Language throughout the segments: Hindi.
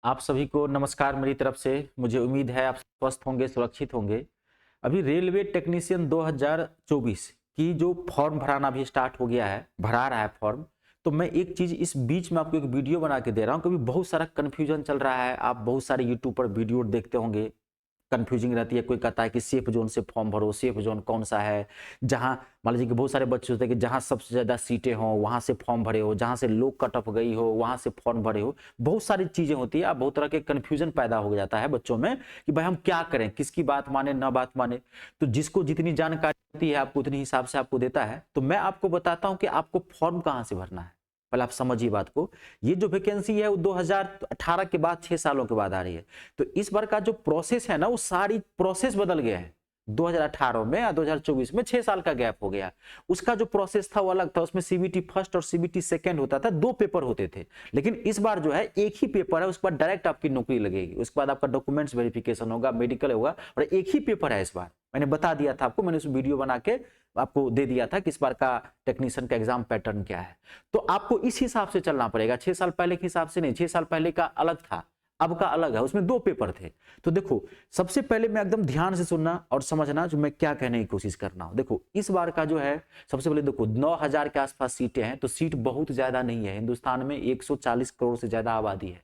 आप सभी को नमस्कार मेरी तरफ से। मुझे उम्मीद है आप स्वस्थ होंगे, सुरक्षित होंगे। अभी रेलवे टेक्नीशियन 2024 की जो फॉर्म भराना भी स्टार्ट हो गया है, भरा रहा है फॉर्म। तो मैं एक चीज़ इस बीच में आपको एक वीडियो बना के दे रहा हूँ, क्योंकि बहुत सारा कन्फ्यूजन चल रहा है। आप बहुत सारे यूट्यूब पर वीडियो देखते होंगे, कन्फ्यूजिंग रहती है। कोई कहता है कि सेफ जोन से फॉर्म भरो, सेफ जोन कौन सा है? जहाँ मान लीजिए कि बहुत सारे बच्चे होते हैं कि जहाँ सबसे ज़्यादा सीटें हों वहाँ से फॉर्म भरे हो, जहाँ से लो कट ऑफ गई हो वहाँ से फॉर्म भरे हो। बहुत सारी चीज़ें होती है। अब बहुत तरह के कन्फ्यूजन पैदा हो जाता है बच्चों में कि भाई हम क्या करें, किसकी बात माने ना बात माने। तो जिसको जितनी जानकारी होती है आपको उतनी हिसाब से आपको देता है। तो मैं आपको बताता हूँ कि आपको फॉर्म कहाँ से भरना है। पहले आप समझिए बात को। ये जो वैकेंसी है वो 2018 के बाद 6 सालों के बाद आ रही है। तो इस बार का जो प्रोसेस है ना, वो सारी प्रोसेस बदल गया है। 2018 में या 2024 में 6 साल का गैप हो गया। उसका जो प्रोसेस था वो अलग था। उसमें सीबीटी फर्स्ट और सीबीटी सेकंड होता था, 2 पेपर होते थे। लेकिन इस बार जो है एक ही पेपर है, उसके बाद डायरेक्ट आपकी नौकरी लगेगी। उसके बाद आपका डॉक्यूमेंट्स वेरिफिकेशन होगा, मेडिकल होगा, और एक ही पेपर है इस बार। मैंने बता दिया था आपको, मैंने उस वीडियो बना के आपको दे दिया था कि इस बार का टेक्नीशियन का एग्जाम पैटर्न क्या है। तो आपको इस हिसाब से चलना पड़ेगा। 6 साल पहले के हिसाब से नहीं। 6 साल पहले का अलग था, अब का अलग है। उसमें 2 पेपर थे। तो देखो, सबसे पहले मैं एकदम ध्यान से सुनना और समझना जो मैं क्या कहने की कोशिश कर रहा हूं। देखो, इस बार का जो है, सबसे पहले देखो 9000 के आसपास सीटें हैं। तो सीट बहुत ज्यादा नहीं है। हिंदुस्तान में 140 करोड़ से ज्यादा आबादी है,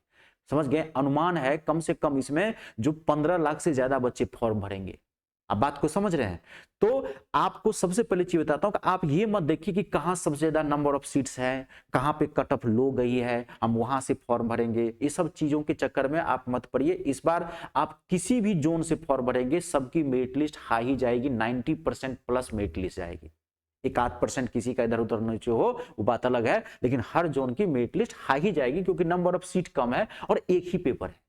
समझ गए। अनुमान है कम से कम इसमें जो 15 लाख से ज्यादा बच्चे फॉर्म भरेंगे। अब बात को समझ रहे हैं? तो आपको सबसे पहले चीज बताता हूं कि आप ये मत देखिए कि कहां सबसे ज्यादा नंबर ऑफ सीट्स है, कहां पे कट ऑफ लो गई है, हम वहां से फॉर्म भरेंगे। ये सब चीजों के चक्कर में आप मत पड़िए। इस बार आप किसी भी जोन से फॉर्म भरेंगे, सबकी मेरिट लिस्ट हाई ही जाएगी। 90% प्लस मेरिट लिस्ट जाएगी। 1-8% किसी का इधर उधर नीचे हो वो बात अलग है, लेकिन हर जोन की मेरिट लिस्ट हाई ही जाएगी, क्योंकि नंबर ऑफ सीट कम है और एक ही पेपर है।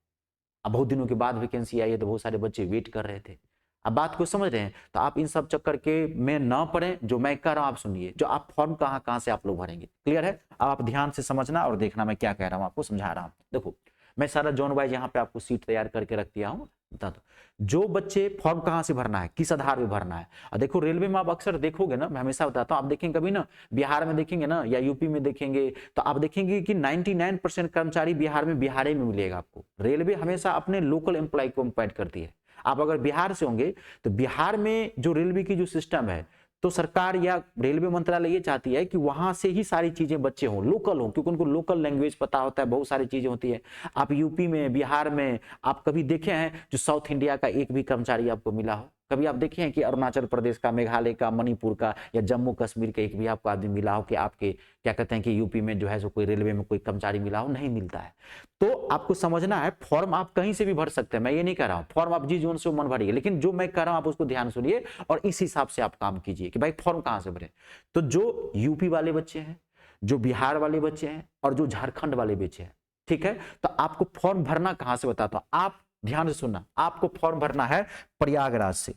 अब बहुत दिनों के बाद वैकेंसी आई है तो बहुत सारे बच्चे वेट कर रहे थे। अब बात को समझ रहे हैं? तो आप इन सब चक्कर के में ना पड़े। जो मैं कह रहा हूं आप सुनिए, जो आप फॉर्म कहां कहां से आप लोग भरेंगे, क्लियर है? अब आप ध्यान से समझना और देखना मैं क्या कह रहा हूं, आपको समझा रहा हूं। देखो, मैं सारा जोन वाइज यहाँ पे आपको सीट तैयार करके रख दिया हूँ। बता दो जो बच्चे फॉर्म कहां से भरना है, किस आधार पे भरना है। और देखो, रेलवे में आप अक्सर देखोगे ना, मैं हमेशा बताता हूं, आप देखेंगे कभी ना बिहार में देखेंगे ना या यूपी में देखेंगे, तो आप देखेंगे कि 99% कर्मचारी बिहार में बिहार में मिलेगा आपको। रेलवे हमेशा अपने लोकल एम्प्लॉय को एम्प्लॉयड करती है। आप अगर बिहार से होंगे तो बिहार में जो रेलवे की जो सिस्टम है, तो सरकार या रेलवे मंत्रालय ये चाहती है कि वहां से ही सारी चीजें बच्चे हों, लोकल हों, क्योंकि उनको लोकल लैंग्वेज पता होता है, बहुत सारी चीजें होती है। आप यूपी में, बिहार में आप कभी देखे हैं जो साउथ इंडिया का एक भी कर्मचारी आपको मिला हो? कभी आप देखे हैं कि अरुणाचल प्रदेश का, मेघालय का, मणिपुर का या जम्मू कश्मीर का एक भी आपको आदमी मिला हो कि आपके क्या कहते हैं कि यूपी में जो है सो कोई रेलवे में कोई कर्मचारी मिला हो? नहीं मिलता है। तो आपको समझना है, फॉर्म आप कहीं से भी भर सकते हैं। मैं ये नहीं कह रहा हूं फॉर्म आप जिस जोन से मन भरिए, लेकिन जो मैं कह रहा हूं आप उसको ध्यान सुनिए और इस हिसाब से आप काम कीजिए कि भाई फॉर्म कहां से भरे। तो जो यूपी वाले बच्चे हैं, जो बिहार वाले बच्चे हैं और जो झारखंड वाले बच्चे हैं, ठीक है, तो आपको फॉर्म भरना कहां से बताता हूं। आप ध्यान से सुनना, आपको फॉर्म भरना है प्रयागराज से।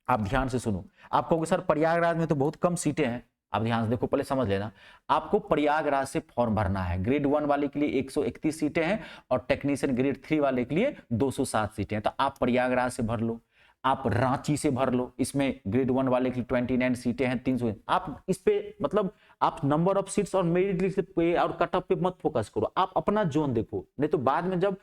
आप ध्यान से सुनो। आप कहोगे सर प्रयागराज में तो बहुत कम सीटें हैं। आप ध्यान से देखो, पहले समझ लेना। आपको प्रयागराज से फॉर्म भरना है। ग्रेड 1 वाले के लिए 131 सीटें हैं और टेक्नीशियन ग्रेड 3 वाले के लिए 207 सीटें हैं। तो आप प्रयागराज से भर लो। आप रांची से भर लो, इसमें ग्रेड 1 वाले के लिए 29 सीटें हैं, 300। आप इस पे मतलब आप नंबर ऑफ सीट्स और मेरिट लिस्ट पे और कट ऑफ पे मत फोकस करो। आप अपना जोन देखो, नहीं तो बाद में जब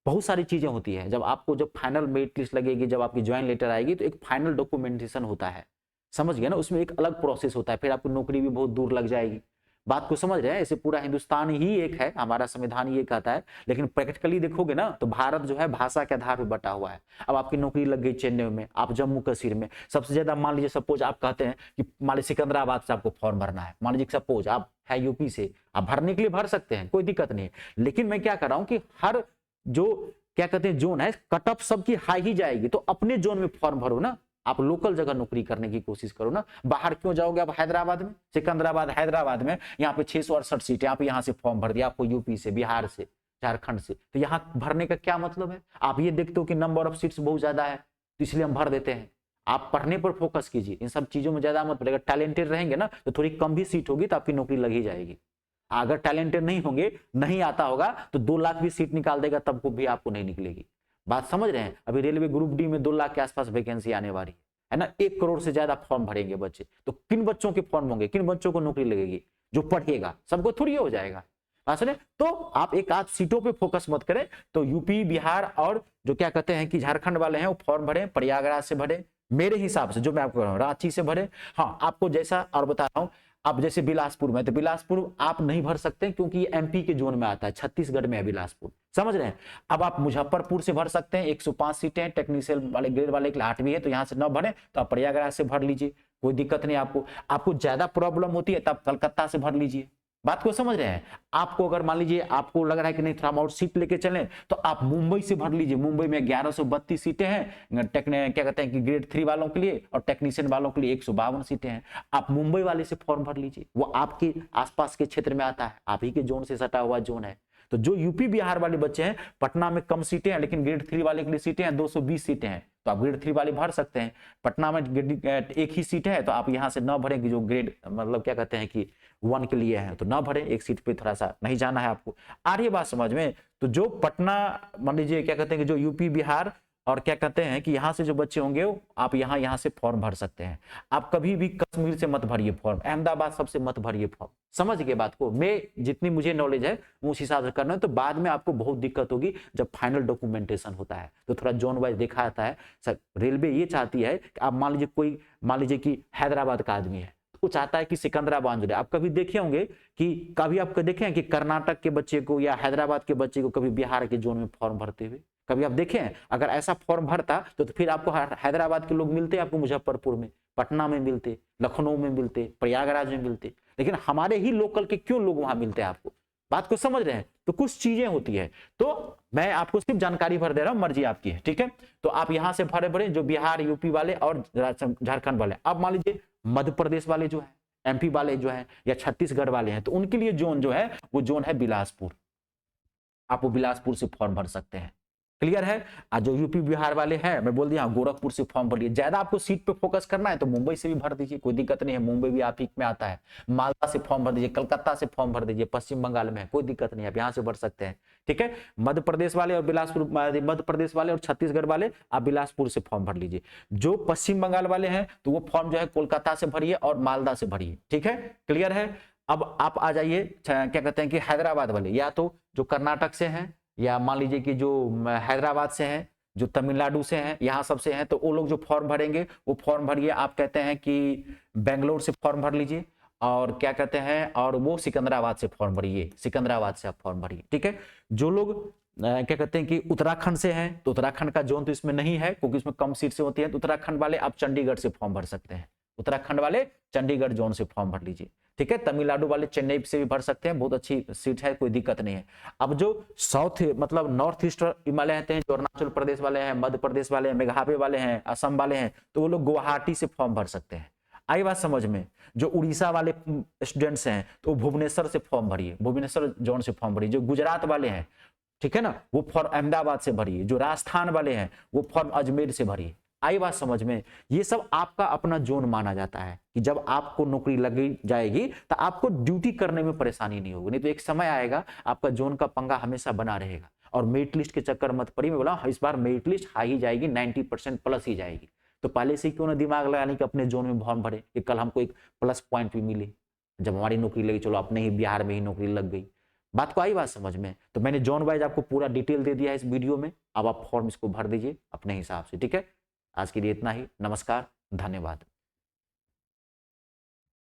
बहुत सारी चीजें होती है, जब आपको जब फाइनल मेरिट लिस्ट लगेगी, जब आपकी ज्वाइन लेटर आएगी, तो एक फाइनल डॉक्यूमेंटेशन होता है, समझ गए ना? उसमें एक अलग प्रोसेस होता है, फिर आपकी नौकरी भी बहुत दूर लग जाएगी। बात को समझ रहे हैं? ऐसे पूरा हिंदुस्तान ही एक है, हमारा संविधान ये कहता है, लेकिन प्रैक्टिकली देखोगे ना तो भारत जो है भाषा के आधार पर बटा हुआ है। अब आपकी नौकरी लग गई चेन्नई में, आप जम्मू कश्मीर में, सबसे ज्यादा मान लीजिए सपोज आप कहते हैं कि मान लीजिए सिकंदराबाद से आपको फॉर्म भरना है, मान लीजिए सपोज आप है यूपी से, आप भरने के लिए भर सकते हैं, कोई दिक्कत नहीं है। लेकिन मैं क्या कर रहा हूं कि हर जो क्या कहते हैं जोन है, कट ऑफ सबकी हाई ही जाएगी, तो अपने जोन में फॉर्म भरो ना। आप लोकल जगह नौकरी करने की कोशिश करो ना। बाहर क्यों जाओगे? आप हैदराबाद में, सिकंदराबाद हैदराबाद में यहाँ पे 668 सीटें, आप यहाँ से फॉर्म भर दिया, आपको यूपी से, बिहार से, झारखंड से, तो यहाँ भरने का क्या मतलब है? आप ये देखते हो कि नंबर ऑफ सीट्स बहुत ज्यादा है तो इसलिए हम भर देते हैं। आप पढ़ने पर फोकस कीजिए, इन सब चीजों में ज्यादा मत पड़ेगा। टैलेंटेड रहेंगे ना तो थोड़ी कम भी सीट होगी तो आपकी नौकरी लग ही जाएगी। अगर टैलेंटेड नहीं होंगे, नहीं आता होगा, तो 2 लाख भी सीट निकाल देगा तब को भी आपको नहीं निकलेगी। बात समझ रहे हैं? अभी रेलवे ग्रुप डी में 2 लाख के आसपास वैकेंसी आने वाली है ना। 1 करोड़ से ज्यादा फॉर्म भरेंगे बच्चे, तो किन बच्चों के फॉर्म होंगे, किन बच्चों को नौकरी लगेगी? जो पढ़ेगा, सबको थोड़ी हो जाएगा। बात सुने। तो आप एक आध सीटों पे फोकस मत करें। तो यूपी, बिहार और जो क्या कहते हैं कि झारखंड वाले हैं वो फॉर्म भरे, प्रयागराज से भरे, मेरे हिसाब से जो मैं आपको कह रहा हूँ रांची से भरे। हाँ, आपको जैसा और बता रहा हूँ, आप जैसे बिलासपुर में, तो बिलासपुर आप नहीं भर सकते क्योंकि ये एमपी के जोन में आता है, छत्तीसगढ़ में है बिलासपुर, समझ रहे हैं। अब आप मुजफ्फरपुर से भर सकते हैं, 105 सीटें हैं, टेक्निशियल वाले ग्रेड वाले के लिए 8वीं है, तो यहाँ से न भरे तो आप प्रयागराज से भर लीजिए, कोई दिक्कत नहीं आपको। आपको ज्यादा प्रॉब्लम होती है तब कलकत्ता से भर लीजिए। बात को समझ रहे हैं। आपको अगर मान लीजिए आपको लग रहा है कि नहीं थोड़ा और सीट लेके चले, तो आप मुंबई से भर लीजिए। मुंबई में 1132 सीटें हैं, क्या कहते हैं कि ग्रेड 3 वालों के लिए, और टेक्नीशियन वालों के लिए 152 सीटें हैं। आप मुंबई वाले से फॉर्म भर लीजिए, वो आपके आसपास के क्षेत्र में आता है, आप ही के जोन से सटा हुआ जोन है। तो जो यूपी बिहार वाले बच्चे हैं, पटना में कम सीटें हैं लेकिन ग्रेड 3 वाले के लिए सीटें हैं, 220 सीटें हैं, तो आप ग्रेड 3 वाले भर सकते हैं। पटना में एक ही सीट है, तो आप यहाँ से न भरें कि जो ग्रेड मतलब क्या कहते हैं कि 1 के लिए है, तो ना भरें, एक सीट पे थोड़ा सा नहीं जाना है आपको। आ रही है बात समझ में। तो जो पटना मान लीजिए क्या कहते हैं कि जो यूपी बिहार और क्या कहते हैं कि यहाँ से जो बच्चे होंगे आप यहाँ से फॉर्म भर सकते हैं। आप कभी भी कश्मीर से मत भरिए फॉर्म, अहमदाबाद सबसे मत भरिए फॉर्म, समझ गए बात को। मैं जितनी मुझे नॉलेज है उस हिसाब से करना है, तो बाद में आपको बहुत दिक्कत होगी जब फाइनल डॉक्यूमेंटेशन होता है, तो थोड़ा जोन वाइज देखा जाता है। रेलवे ये चाहती है कि आप मान लीजिए कि हैदराबाद का आदमी है, वो चाहता है कि सिकंदराबाद जुड़े। आप कभी देखे होंगे कि कभी आप देखे हैं कि कर्नाटक के बच्चे को या हैदराबाद के बच्चे को कभी बिहार के जोन में फॉर्म भरते हुए, कभी आप देखे हैं? अगर ऐसा फॉर्म भरता तो फिर आपको हैदराबाद के लोग मिलते, आपको मुजफ्फरपुर में, पटना में मिलते, लखनऊ में मिलते, प्रयागराज में मिलते, लेकिन हमारे ही लोकल के क्यों लोग वहां मिलते हैं आपको? बात को समझ रहे हैं। तो कुछ चीजें होती है, तो मैं आपको सिर्फ जानकारी भर दे रहा हूं, मर्जी आपकी है, ठीक है। तो आप यहां से भरे जो बिहार, यूपी वाले और झारखंड वाले। अब मान लीजिए मध्य प्रदेश वाले जो है, एमपी वाले जो है, या छत्तीसगढ़ वाले हैं, तो उनके लिए जोन जो है वो जोन है बिलासपुर। आप वो बिलासपुर से फॉर्म भर सकते हैं। क्लियर है। आज जो यूपी बिहार वाले हैं, मैं बोल दिया गोरखपुर से फॉर्म भरिए। ज्यादा आपको सीट पे फोकस करना है तो मुंबई से भी भर दीजिए, कोई दिक्कत नहीं है, मुंबई भी आप ही में आता है। मालदा से फॉर्म भर दीजिए, कलकत्ता से फॉर्म भर दीजिए, पश्चिम बंगाल में है, कोई दिक्कत नहीं है, आप यहाँ से भर सकते हैं, ठीक है। मध्य प्रदेश वाले और बिलासपुर, मध्य प्रदेश वाले और छत्तीसगढ़ वाले आप बिलासपुर से फॉर्म भर लीजिए। जो पश्चिम बंगाल वाले हैं तो वो फॉर्म जो है कोलकाता से भरिए और मालदा से भरिए, ठीक है। क्लियर है। अब आप आ जाइए क्या कहते हैं कि हैदराबाद वाले, या तो जो कर्नाटक से हैं, या मान लीजिए कि जो हैदराबाद से हैं, जो तमिलनाडु से हैं, यहाँ सब से हैं, तो वो लोग जो फॉर्म भरेंगे वो फॉर्म भरिए। आप कहते हैं कि बेंगलोर से फॉर्म भर लीजिए, और क्या कहते हैं, और वो सिकंदराबाद से फॉर्म भरिए, सिकंदराबाद से आप फॉर्म भरिए, ठीक है। जो लोग क्या कहते हैं कि उत्तराखंड से हैं, तो उत्तराखंड का जोन तो इसमें नहीं है क्योंकि इसमें कम सीट से होती है, तो उत्तराखंड वाले आप चंडीगढ़ से फॉर्म भर सकते हैं, उत्तराखंड वाले चंडीगढ़ जोन से फॉर्म भर लीजिए, ठीक है। तमिलनाडु वाले चेन्नई से भी भर सकते हैं, बहुत अच्छी सीट है, कोई दिक्कत नहीं है। अब जो साउथ मतलब नॉर्थ ईस्ट हिमालय हैं, जो अरुणाचल प्रदेश वाले हैं, मध्य प्रदेश वाले हैं, मेघालय वाले हैं, असम वाले हैं, तो वो लोग गुवाहाटी से फॉर्म भर सकते हैं। आई बात समझ में। जो उड़ीसा वाले स्टूडेंट्स हैं तो भुवनेश्वर से फॉर्म भरिए, भुवनेश्वर जोन से फॉर्म भरिए। जो गुजरात वाले हैं, ठीक है ना, वो फॉर्म अहमदाबाद से भरिए। जो राजस्थान वाले हैं वो फॉर्म अजमेर से भरिए। आई बात समझ में। ये सब आपका अपना जोन माना जाता है कि जब आपको नौकरी लगी जाएगी तो आपको ड्यूटी करने में परेशानी नहीं होगी, नहीं तो एक समय आएगा आपका जोन का पंगा हमेशा बना रहेगा। और मेरिट लिस्ट के चक्कर मत पड़िए, मैं बोला इस बार मेरिट लिस्ट हाई ही जाएगी, 90% प्लस ही जाएगी, तो पहले से क्यों ना दिमाग लगाने कि अपने जोन में फॉर्म भरे कि कल हमको एक प्लस पॉइंट भी मिले जब हमारी नौकरी लगी, चलो अपने ही बिहार में ही नौकरी लग गई। बात को आई बात समझ में। तो मैंने जोन वाइज आपको पूरा डिटेल दे दिया है इस वीडियो में, अब आप फॉर्म इसको भर दीजिए अपने हिसाब से, ठीक है। आज के लिए इतना ही, नमस्कार, धन्यवाद।